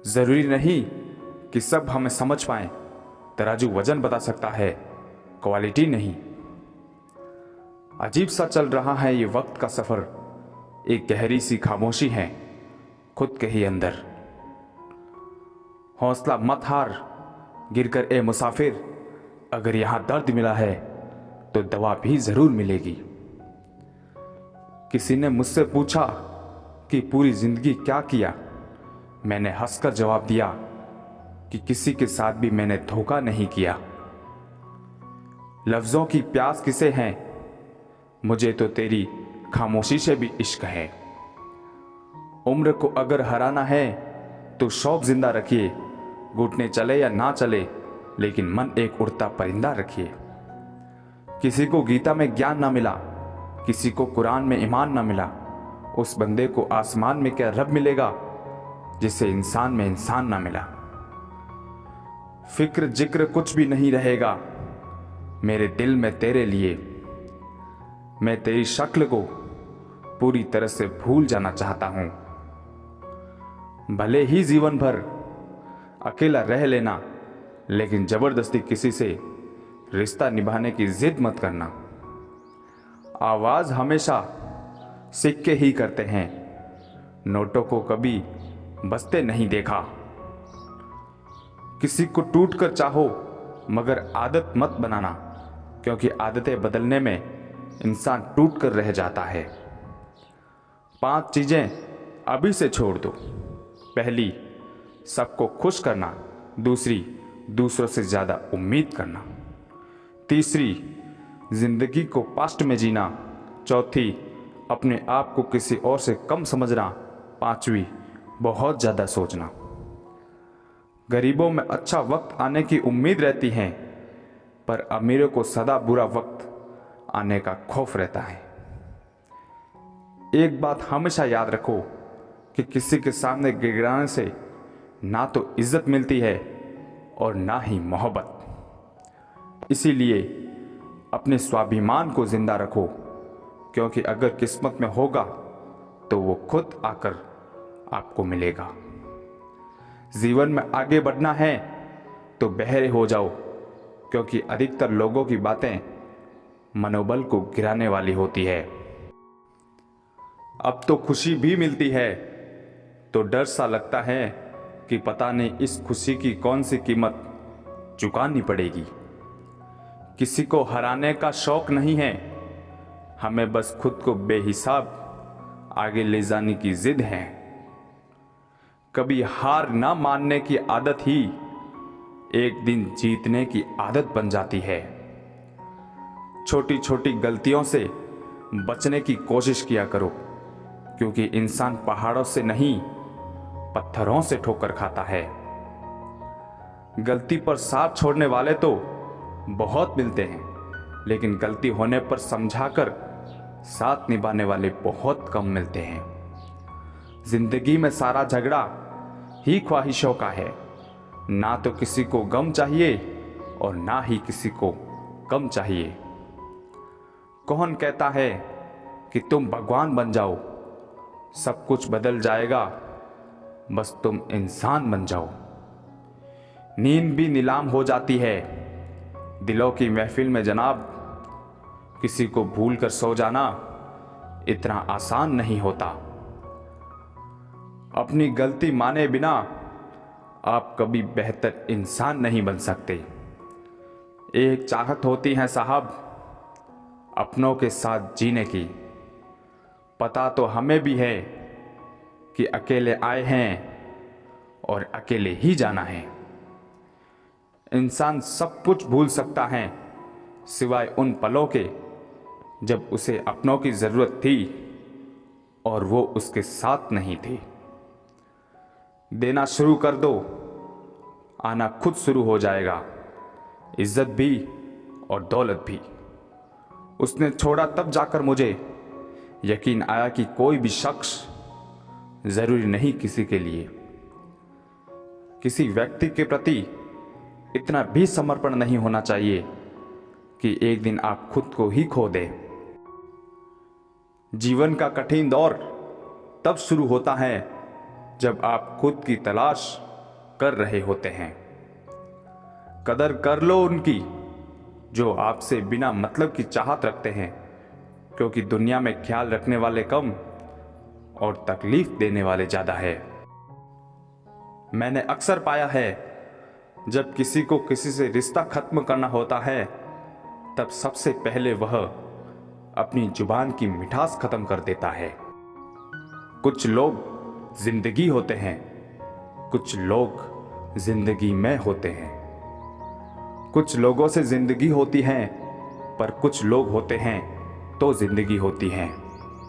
ज़रूरी नहीं कि सब हमें समझ पाएं। तराजू वजन बता सकता है, क्वालिटी नहीं। अजीब सा चल रहा है ये वक्त का सफ़र, एक गहरी सी खामोशी है खुद के ही अंदर। हौसला मत हार, गिरकर ए मुसाफिर, अगर यहाँ दर्द मिला है तो दवा भी ज़रूर मिलेगी। किसी ने मुझसे पूछा कि पूरी ज़िंदगी क्या किया। मैंने हंसकर जवाब दिया कि किसी के साथ भी मैंने धोखा नहीं किया। लफ्ज़ों की प्यास किसे है, मुझे तो तेरी खामोशी से भी इश्क है। उम्र को अगर हराना है तो शौक जिंदा रखिए, घुटने चले या ना चले लेकिन मन एक उड़ता परिंदा रखिए। किसी को गीता में ज्ञान ना मिला, किसी को कुरान में ईमान ना मिला, उस बंदे को आसमान में क्या रब मिलेगा जिसे इंसान में इंसान ना मिला। फिक्र जिक्र कुछ भी नहीं रहेगा मेरे दिल में तेरे लिए। मैं तेरी शक्ल को पूरी तरह से भूल जाना चाहता हूं। भले ही जीवन भर अकेला रह लेना, लेकिन जबरदस्ती किसी से रिश्ता निभाने की जिद मत करना। आवाज हमेशा सिक्के ही करते हैं, नोटों को कभी बसते नहीं देखा। किसी को टूट कर चाहो मगर आदत मत बनाना, क्योंकि आदतें बदलने में इंसान टूट कर रह जाता है। 5 चीजें अभी से छोड़ दो। पहली, सबको खुश करना। दूसरी, दूसरों से ज्यादा उम्मीद करना। तीसरी, जिंदगी को पास्ट में जीना। चौथी, अपने आप को किसी और से कम समझना। पांचवी, बहुत ज्यादा सोचना। गरीबों में अच्छा वक्त आने की उम्मीद रहती है, पर अमीरों को सदा बुरा वक्त आने का खौफ रहता है। एक बात हमेशा याद रखो कि किसी के सामने गिड़गिड़ाने से ना तो इज्जत मिलती है और ना ही मोहब्बत। इसीलिए अपने स्वाभिमान को जिंदा रखो, क्योंकि अगर किस्मत में होगा तो वो खुद आकर आपको मिलेगा। जीवन में आगे बढ़ना है तो बहरे हो जाओ, क्योंकि अधिकतर लोगों की बातें मनोबल को गिराने वाली होती है। अब तो खुशी भी मिलती है तो डर सा लगता है कि पता नहीं इस खुशी की कौन सी कीमत चुकानी पड़ेगी। किसी को हराने का शौक नहीं है, हमें बस खुद को बेहिसाब आगे ले जाने की जिद है। कभी हार ना मानने की आदत ही एक दिन जीतने की आदत बन जाती है। छोटी छोटी गलतियों से बचने की कोशिश किया करो, क्योंकि इंसान पहाड़ों से नहीं पत्थरों से ठोकर खाता है। गलती पर साथ छोड़ने वाले तो बहुत मिलते हैं, लेकिन गलती होने पर समझाकर साथ निभाने वाले बहुत कम मिलते हैं। जिंदगी में सारा झगड़ा ही ख्वाहिशों का है, ना तो किसी को गम चाहिए और ना ही किसी को कम चाहिए। कौन कहता है कि तुम भगवान बन जाओ, सब कुछ बदल जाएगा, बस तुम इंसान बन जाओ। नींद भी नीलाम हो जाती है दिलों की महफिल में जनाब। किसी को भूल कर सो जाना इतना आसान नहीं होता। अपनी गलती माने बिना आप कभी बेहतर इंसान नहीं बन सकते। एक चाहत होती है साहब अपनों के साथ जीने की। पता तो हमें भी है कि अकेले आए हैं और अकेले ही जाना है। इंसान सब कुछ भूल सकता है सिवाय उन पलों के जब उसे अपनों की जरूरत थी और वो उसके साथ नहीं थे। देना शुरू कर दो, आना खुद शुरू हो जाएगा, इज्जत भी और दौलत भी। उसने छोड़ा तब जाकर मुझे यकीन आया कि कोई भी शख्स जरूरी नहीं किसी के लिए। किसी व्यक्ति के प्रति इतना भी समर्पण नहीं होना चाहिए कि एक दिन आप खुद को ही खो दें। जीवन का कठिन दौर तब शुरू होता है जब आप खुद की तलाश कर रहे होते हैं। कदर कर लो उनकी जो आपसे बिना मतलब की चाहत रखते हैं, क्योंकि दुनिया में ख्याल रखने वाले कम और तकलीफ देने वाले ज्यादा है। मैंने अक्सर पाया है जब किसी को किसी से रिश्ता खत्म करना होता है तब सबसे पहले वह अपनी जुबान की मिठास खत्म कर देता है। कुछ लोग जिंदगी होते हैं, कुछ लोग जिंदगी में होते हैं। कुछ लोगों से जिंदगी होती है पर कुछ लोग होते हैं तो जिंदगी होती है।